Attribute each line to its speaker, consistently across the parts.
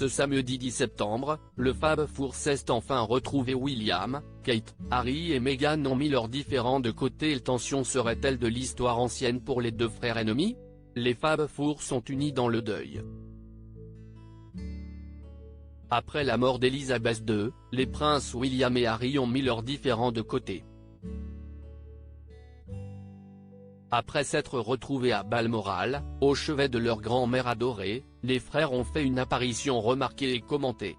Speaker 1: Ce samedi 10 septembre, le Fab Four s'est enfin retrouvé. William, Kate, Harry et Meghan ont mis leurs différends de côté. Les tensions seraient-elles de l'histoire ancienne pour les deux frères ennemis? Les Fab Four sont unis dans le deuil. Après la mort d'Elizabeth II, les princes William et Harry ont mis leurs différends de côté. Après s'être retrouvés à Balmoral, au chevet de leur grand-mère adorée, les frères ont fait une apparition remarquée et commentée.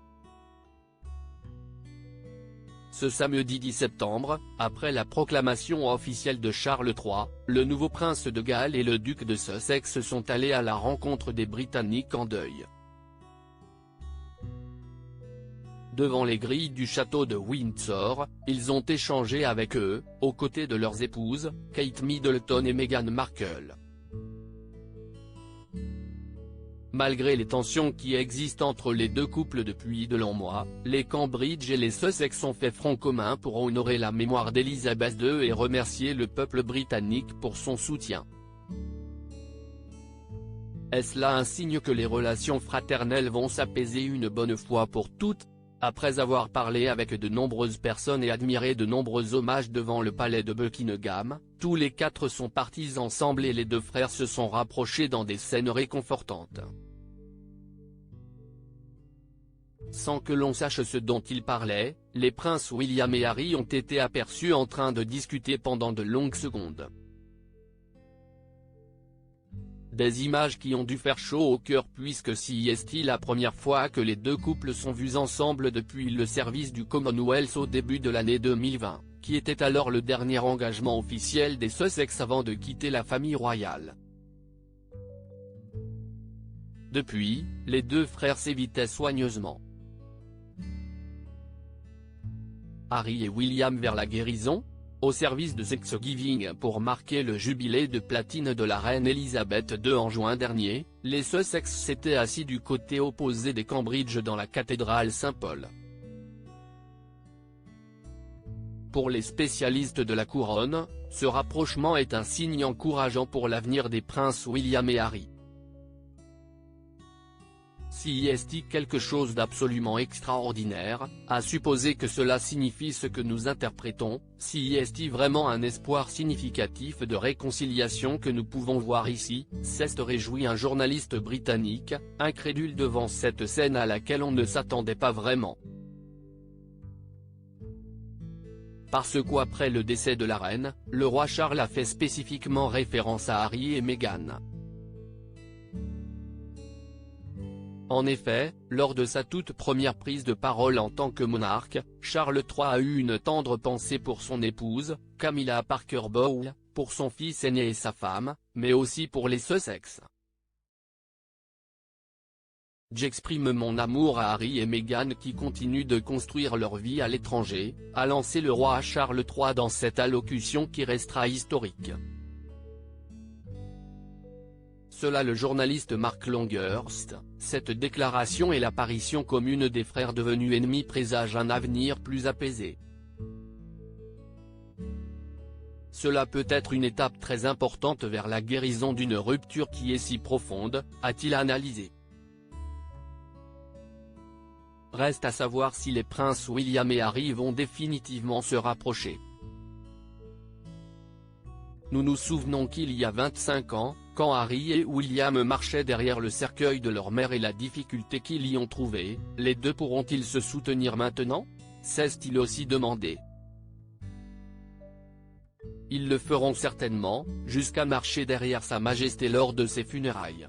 Speaker 1: Ce samedi 10 septembre, après la proclamation officielle de Charles III, le nouveau prince de Galles et le duc de Sussex sont allés à la rencontre des Britanniques en deuil. Devant les grilles du château de Windsor, ils ont échangé avec eux, aux côtés de leurs épouses, Kate Middleton et Meghan Markle. Malgré les tensions qui existent entre les deux couples depuis de longs mois, les Cambridge et les Sussex ont fait front commun pour honorer la mémoire d'Elizabeth II et remercier le peuple britannique pour son soutien. Est-ce là un signe que les relations fraternelles vont s'apaiser une bonne fois pour toutes? Après avoir parlé avec de nombreuses personnes et admiré de nombreux hommages devant le palais de Buckingham, tous les quatre sont partis ensemble et les deux frères se sont rapprochés dans des scènes réconfortantes. Sans que l'on sache ce dont ils parlaient, les princes William et Harry ont été aperçus en train de discuter pendant de longues secondes. Des images qui ont dû faire chaud au cœur puisque c'est la première fois que les deux couples sont vus ensemble depuis le service du Commonwealth au début de l'année 2020, qui était alors le dernier engagement officiel des Sussex avant de quitter la famille royale. Depuis, les deux frères s'évitaient soigneusement. Harry et William vers la guérison? Au service de Thanksgiving pour marquer le jubilé de platine de la reine Elisabeth II en juin dernier, les Sussex s'étaient assis du côté opposé des Cambridge dans la cathédrale Saint-Paul. Pour les spécialistes de la couronne, ce rapprochement est un signe encourageant pour l'avenir des princes William et Harry. C'est quelque chose d'absolument extraordinaire, à supposer que cela signifie ce que nous interprétons, c'est vraiment un espoir significatif de réconciliation que nous pouvons voir ici, s'est réjoui un journaliste britannique, incrédule devant cette scène à laquelle on ne s'attendait pas vraiment. Parce qu'après le décès de la reine, le roi Charles a fait spécifiquement référence à Harry et Meghan. En effet, lors de sa toute première prise de parole en tant que monarque, Charles III a eu une tendre pensée pour son épouse, Camilla Parker Bowles, pour son fils aîné et sa femme, mais aussi pour les Sussex. J'exprime mon amour à Harry et Meghan qui continuent de construire leur vie à l'étranger, a lancé le roi Charles III dans cette allocution qui restera historique. Cela le journaliste Mark Longhurst, cette déclaration et l'apparition commune des frères devenus ennemis présagent un avenir plus apaisé. Cela peut être une étape très importante vers la guérison d'une rupture qui est si profonde, a-t-il analysé. Reste à savoir si les princes William et Harry vont définitivement se rapprocher. Nous nous souvenons qu'il y a 25 ans, quand Harry et William marchaient derrière le cercueil de leur mère et la difficulté qu'ils y ont trouvée, les deux pourront-ils se soutenir maintenant? S'est-il aussi demandé. Ils le feront certainement, jusqu'à marcher derrière Sa Majesté lors de ses funérailles.